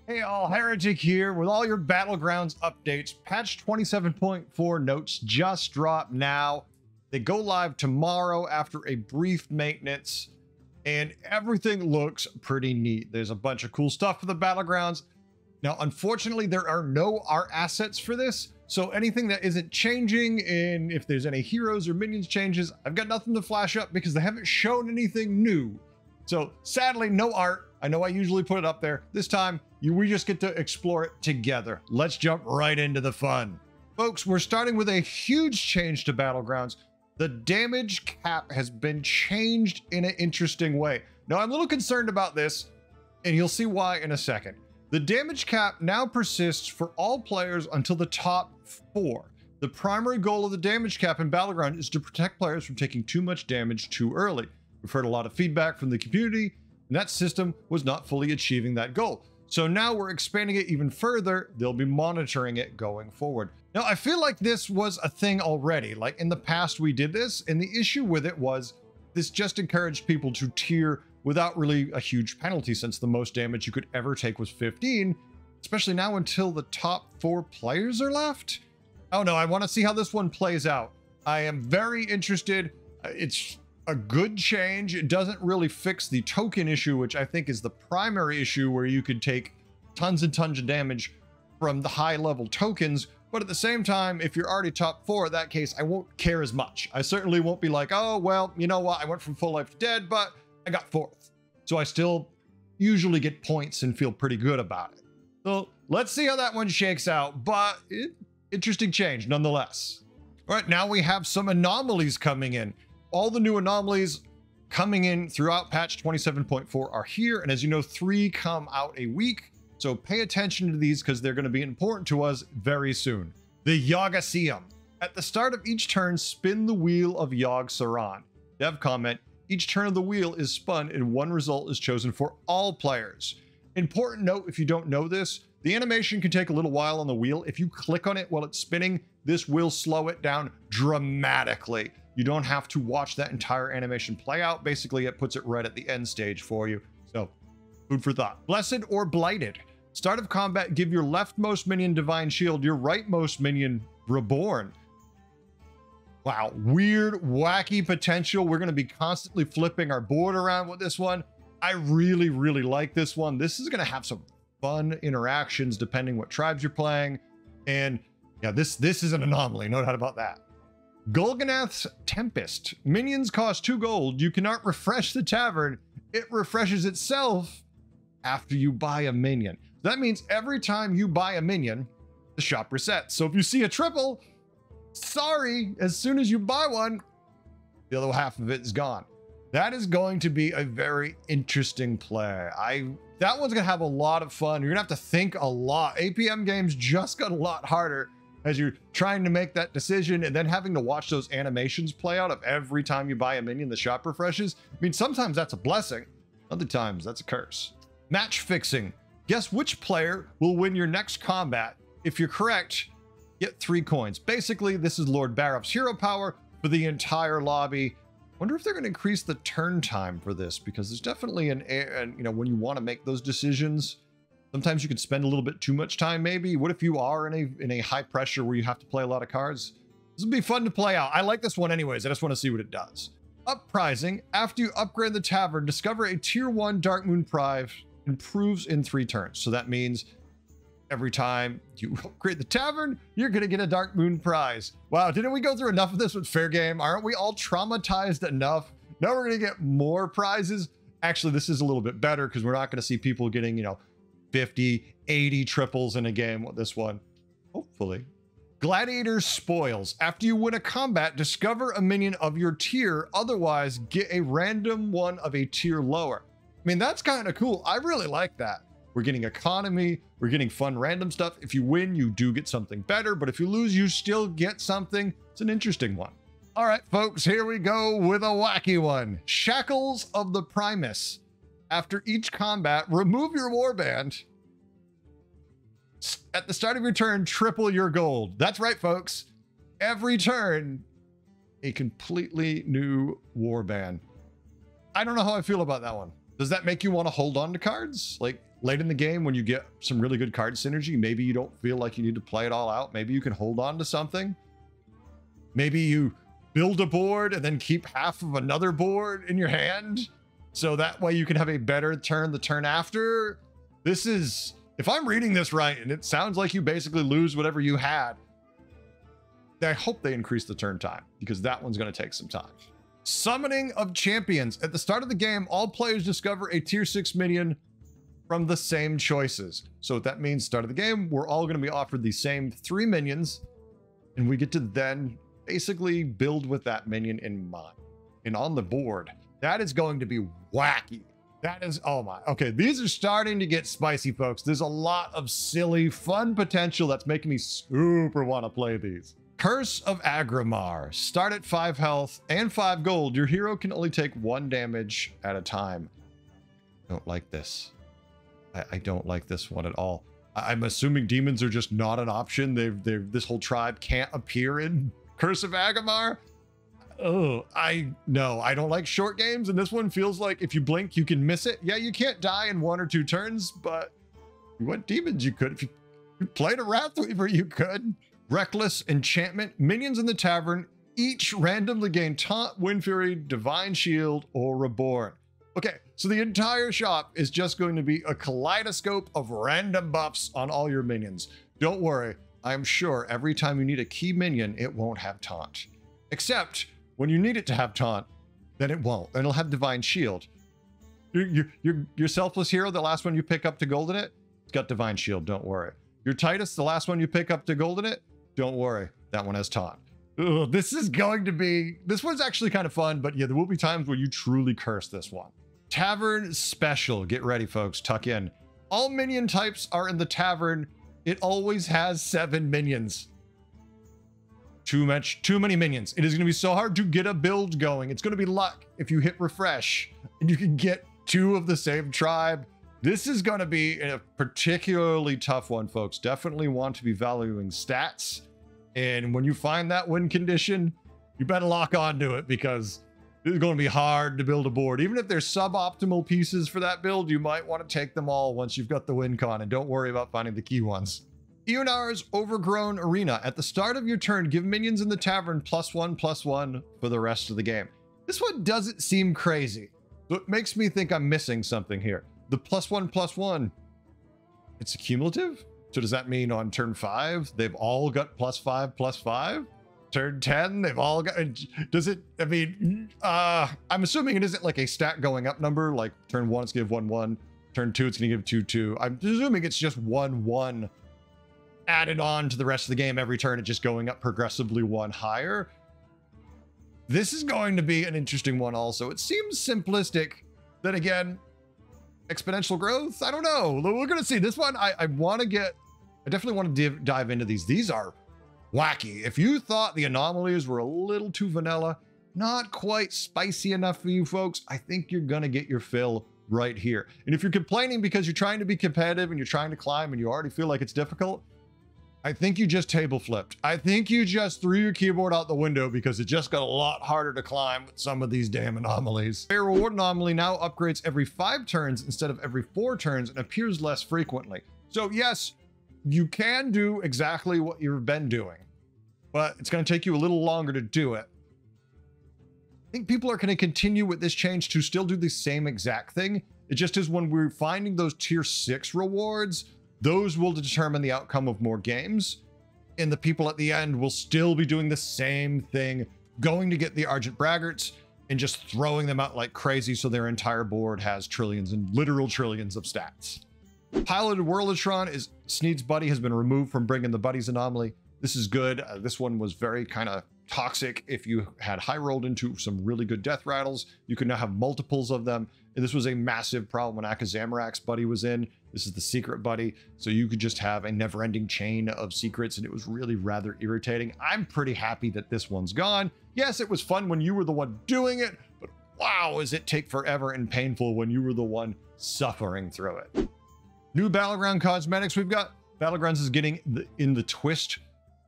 Hey all, Heretic here with all your Battlegrounds updates. Patch 27.4 notes just dropped now. They go live tomorrow after a brief maintenance, and everything looks pretty neat. There's a bunch of cool stuff for the Battlegrounds. Now, unfortunately, there are no art assets for this, so anything that isn't changing, and if there's any heroes or minions changes, I've got nothing to flash up because they haven't shown anything new. So sadly, no art. I know I usually put it up there. This time, we just get to explore it together. Let's jump right into the fun. Folks, we're starting with a huge change to Battlegrounds. The damage cap has been changed in an interesting way. Now, I'm a little concerned about this, and you'll see why in a second. The damage cap now persists for all players until the top 4. The primary goal of the damage cap in Battleground is to protect players from taking too much damage too early. We've heard a lot of feedback from the community, and that system was not fully achieving that goal. So now we're expanding it even further. They'll be monitoring it going forward. Now, I feel like this was a thing already. Like in the past, we did this, and the issue with it was this just encouraged people to tier without really a huge penalty, since the most damage you could ever take was 15, especially now until the top 4 players are left. Oh no, I want to see how this one plays out. I am very interested. It's a good change. It doesn't really fix the token issue, which I think is the primary issue, where you could take tons and tons of damage from the high level tokens. But at the same time, if you're already top 4, in that case, I won't care as much. I certainly won't be like, oh, well, you know what? I went from full life to dead, but I got 4th. So I still usually get points and feel pretty good about it. So let's see how that one shakes out, but interesting change nonetheless. All right, now we have some anomalies coming in. All the new anomalies coming in throughout patch 27.4 are here. And as you know, 3 come out a week. So pay attention to these because they're going to be important to us very soon. The yogg-iseum. At the start of each turn, spin the wheel of Yogg-Saron. Dev comment, each turn of the wheel is spun and one result is chosen for all players. Important note, if you don't know this, the animation can take a little while on the wheel. If you click on it while it's spinning, this will slow it down dramatically. You don't have to watch that entire animation play out. Basically, it puts it right at the end stage for you. So, food for thought. Blessed or Blighted. Start of combat, give your leftmost minion Divine Shield, your rightmost minion Reborn. Wow, weird, wacky potential. We're going to be constantly flipping our board around with this one. I really, really like this one. This is going to have some fun interactions depending what tribes you're playing. And yeah, this is an anomaly, no doubt about that. Golganath's Tempest. Minions cost 2 gold. You cannot refresh the tavern. It refreshes itself after you buy a minion. That means every time you buy a minion, the shop resets. So if you see a triple, sorry, as soon as you buy one, the other half of it is gone. That is going to be a very interesting play. That one's gonna have a lot of fun. You're gonna have to think a lot. APM games just got a lot harder as you're trying to make that decision and then having to watch those animations play out of every time you buy a minion, the shop refreshes. I mean, sometimes that's a blessing. Other times that's a curse. Match fixing. Guess which player will win your next combat. If you're correct, get 3 coins. Basically, this is Lord Barroph's hero power for the entire lobby. Wonder if they're going to increase the turn time for this, because there's definitely when you want to make those decisions, sometimes you can spend a little bit too much time maybe. What if you are in a high pressure where you have to play a lot of cards? This would be fun to play out. I like this one anyways. I just want to see what it does. Uprising. After you upgrade the tavern, discover a tier 1 Dark Moon prize. Improves in 3 turns. So that means every time you upgrade the tavern, you're going to get a Dark Moon prize. Wow, didn't we go through enough of this with Fair Game? Aren't we all traumatized enough? Now we're going to get more prizes. Actually, this is a little bit better because we're not going to see people getting, 50, 80 triples in a game with this one. Hopefully. Gladiator Spoils. After you win a combat, discover a minion of your tier. Otherwise, get a random one of a tier lower. I mean, that's kind of cool. I really like that. We're getting economy. We're getting fun random stuff. If you win, you do get something better. But if you lose, you still get something. It's an interesting one. All right, folks, here we go with a wacky one. Shackles of the Primus. After each combat, remove your warband. At the start of your turn, triple your gold. That's right, folks. Every turn, a completely new warband. I don't know how I feel about that one. Does that make you want to hold on to cards? Like late in the game when you get some really good card synergy, maybe you don't feel like you need to play it all out. Maybe you can hold on to something. Maybe you build a board and then keep half of another board in your hand. So that way you can have a better turn the turn after. This is, if I'm reading this right, and it sounds like you basically lose whatever you had, I hope they increase the turn time because that one's going to take some time. Summoning of champions. At the start of the game, all players discover a tier 6 minion from the same choices. So what that means, start of the game, we're all going to be offered the same 3 minions, and we get to then basically build with that minion in mind. And on the board, that is going to be wacky. That is, oh my, okay, these are starting to get spicy, folks. There's a lot of silly, fun potential that's making me super want to play these. Curse of Agrimar. Start at 5 health and 5 gold. Your hero can only take 1 damage at a time. I don't like this. I don't like this one at all. I'm assuming demons are just not an option. This whole tribe can't appear in Curse of Agrimar. Oh, I don't like short games, and this one feels like if you blink, you can miss it. Yeah, you can't die in 1 or 2 turns, but if you went demons, you could. If you played a Wrathweaver, you could. Reckless Enchantment. Minions in the tavern each randomly gain Taunt, Wind Fury, Divine Shield, or Reborn. Okay, so the entire shop is just going to be a kaleidoscope of random buffs on all your minions. Don't worry, I'm sure every time you need a key minion, it won't have Taunt. Except when you need it to have Taunt, then it won't, and it'll have Divine Shield. Your Selfless Hero, the last one you pick up to golden it, it's got Divine Shield, don't worry. Your Titus, the last one you pick up to golden it, don't worry, that one has Taunt. Ugh, this one's actually kind of fun, but yeah, there will be times where you truly curse this one. Tavern Special, get ready folks, tuck in. All minion types are in the tavern. It always has 7 minions. Too many minions. It is going to be so hard to get a build going. It's going to be luck if you hit refresh and you can get 2 of the same tribe. This is going to be a particularly tough one, folks. Definitely want to be valuing stats. And when you find that win condition, you better lock onto it because it's going to be hard to build a board. Even if there's suboptimal pieces for that build, you might want to take them all once you've got the win con, and don't worry about finding the key ones. Ionar's Overgrown Arena. At the start of your turn, give minions in the tavern +1/+1 for the rest of the game. This one doesn't seem crazy, so it makes me think I'm missing something here. The +1/+1, it's cumulative? So does that mean on turn 5, they've all got +5/+5? Turn 10, they've all got, does it, I mean, I'm assuming it isn't like a stat going up number, like turn 1, it's gonna give 1/1, turn 2, it's gonna give 2/2. I'm assuming it's just 1/1 added on to the rest of the game every turn, it's just going up progressively 1 higher. This is going to be an interesting one also. It seems simplistic. Then again, exponential growth, I don't know. We're gonna see. This one, I definitely want to dive into these. These are wacky. If you thought the anomalies were a little too vanilla, not quite spicy enough for you folks, I think you're gonna get your fill right here. And if you're complaining because you're trying to be competitive and you're trying to climb and you already feel like it's difficult, I think you just table flipped. I think you just threw your keyboard out the window because it just got a lot harder to climb with some of these damn anomalies. Fair Reward Anomaly now upgrades every 5 turns instead of every 4 turns and appears less frequently. So yes, you can do exactly what you've been doing, but it's going to take you a little longer to do it. I think people are going to continue with this change to still do the same exact thing. It just is when we're finding those tier 6 rewards, those will determine the outcome of more games, and the people at the end will still be doing the same thing, going to get the Argent Braggarts and just throwing them out like crazy so their entire board has trillions and literal trillions of stats. Piloted Whirlitron is Sneed's buddy has been removed from bringing the buddies anomaly. This is good. This one was very kind of toxic. If you had high rolled into some really good death rattles, you could now have multiples of them. And this was a massive problem when Akazamorak's buddy was in. This is the secret buddy. So you could just have a never-ending chain of secrets, and it was really rather irritating. I'm pretty happy that this one's gone. Yes, it was fun when you were the one doing it, but wow, does it take forever and painful when you were the one suffering through it. New Battleground cosmetics. We've got Battlegrounds is getting in the twist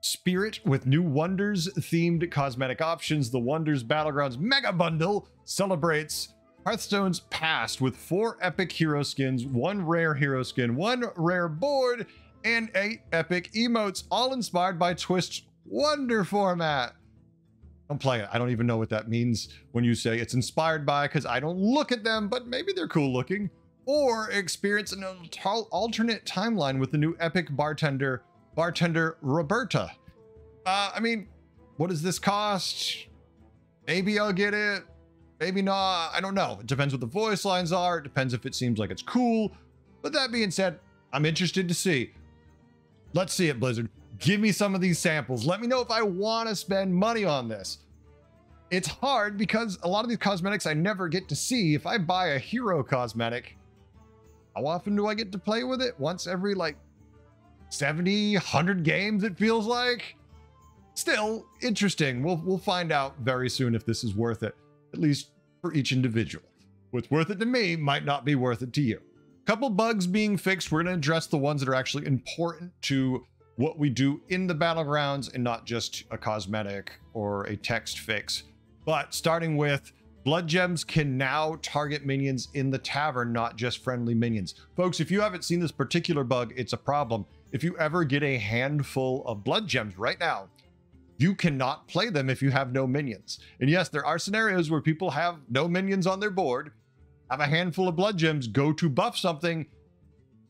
spirit with new Wonders themed cosmetic options. The Wonders Battlegrounds Mega Bundle celebrates Hearthstone's past with 4 epic hero skins, 1 rare hero skin, 1 rare board, and 8 epic emotes, all inspired by Twist's Wonder format. Don't play it. I don't even know what that means when you say it's inspired by, because I don't look at them, but maybe they're cool looking. Or experience an alternate timeline with the new epic bartender Roberta. I mean, what does this cost? Maybe I'll get it. Maybe not. I don't know. It depends what the voice lines are. It depends if it seems like it's cool. But that being said, I'm interested to see. Let's see it, Blizzard. Give me some of these samples. Let me know if I want to spend money on this. It's hard because a lot of these cosmetics I never get to see. If I buy a hero cosmetic, how often do I get to play with it? Once every like 70, 100 games, it feels like. Still interesting. We'll find out very soon if this is worth it, at least for each individual. What's worth it to me might not be worth it to you. Couple bugs being fixed. We're going to address the ones that are actually important to what we do in the Battlegrounds and not just a cosmetic or a text fix. But starting with blood gems can now target minions in the tavern, not just friendly minions. Folks, if you haven't seen this particular bug, it's a problem. If you ever get a handful of blood gems right now, you cannot play them if you have no minions. And yes, there are scenarios where people have no minions on their board, have a handful of blood gems, go to buff something.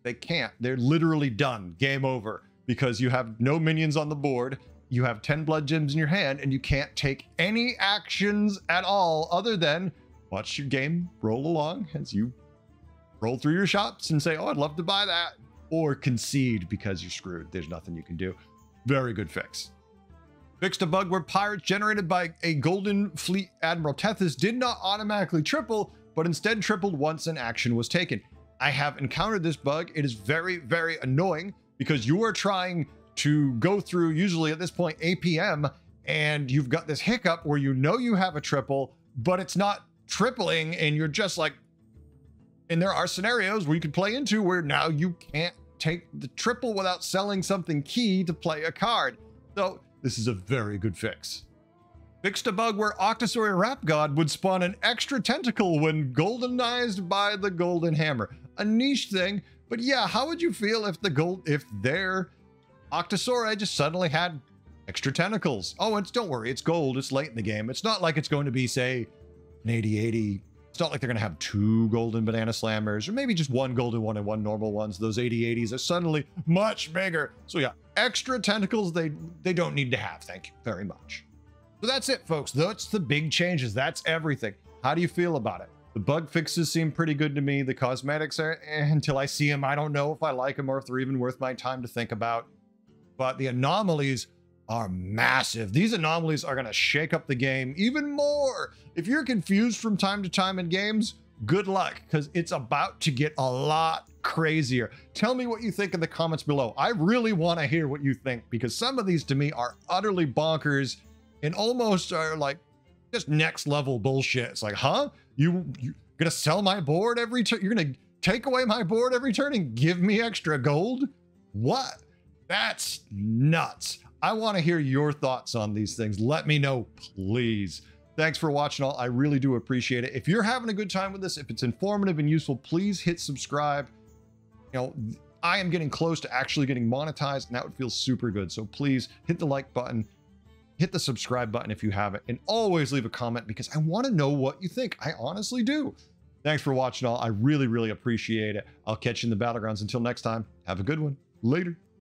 They can't. They're literally done. Game over. Because you have no minions on the board, you have 10 blood gems in your hand, and you can't take any actions at all other than watch your game roll along as you roll through your shops and say, oh, I'd love to buy that. Or concede because you're screwed. There's nothing you can do. Very good fix. Fixed a bug where pirates generated by a Golden Fleet Admiral Tethys did not automatically triple, but instead tripled once an action was taken. I have encountered this bug. It is very, very annoying because you are trying to go through, usually at this point, APM, and you've got this hiccup where you know you have a triple, but it's not tripling, and you're just like, and there are scenarios where you could play into where now you can't take the triple without selling something key to play a card. So this is a very good fix. Fixed a bug where Octosaur Rap God would spawn an extra tentacle when goldenized by the golden hammer. A niche thing, but yeah, how would you feel if their Octosaur just suddenly had extra tentacles? Oh, don't worry, it's gold, it's late in the game. It's not like it's going to be, say, an 80-80. It's not like they're going to have 2 golden banana slammers, or maybe just 1 golden one and 1 normal one. So those 80-80s are suddenly much bigger. So yeah, extra tentacles they don't need to have. Thank you very much. So that's it, folks. That's the big changes. That's everything. How do you feel about it? The bug fixes seem pretty good to me. The cosmetics are, until I see them, I don't know if I like them or if they're even worth my time to think about. But the anomalies are massive. These anomalies are going to shake up the game even more. If you're confused from time to time in games, good luck, because it's about to get a lot crazier. Tell me what you think in the comments below. I really want to hear what you think, because some of these to me are utterly bonkers and almost are like just next level bullshit. It's like, huh? You're gonna sell my board every turn? You're gonna take away my board every turn and give me extra gold? What? That's nuts. I want to hear your thoughts on these things. Let me know, please. Thanks for watching all. I really do appreciate it. If you're having a good time with this, if it's informative and useful, please hit subscribe. You know, I am getting close to actually getting monetized, and that would feel super good. So please hit the like button, hit the subscribe button if you haven't, and always leave a comment because I want to know what you think. I honestly do. Thanks for watching all. I really, really appreciate it. I'll catch you in the Battlegrounds. Until next time, have a good one. Later.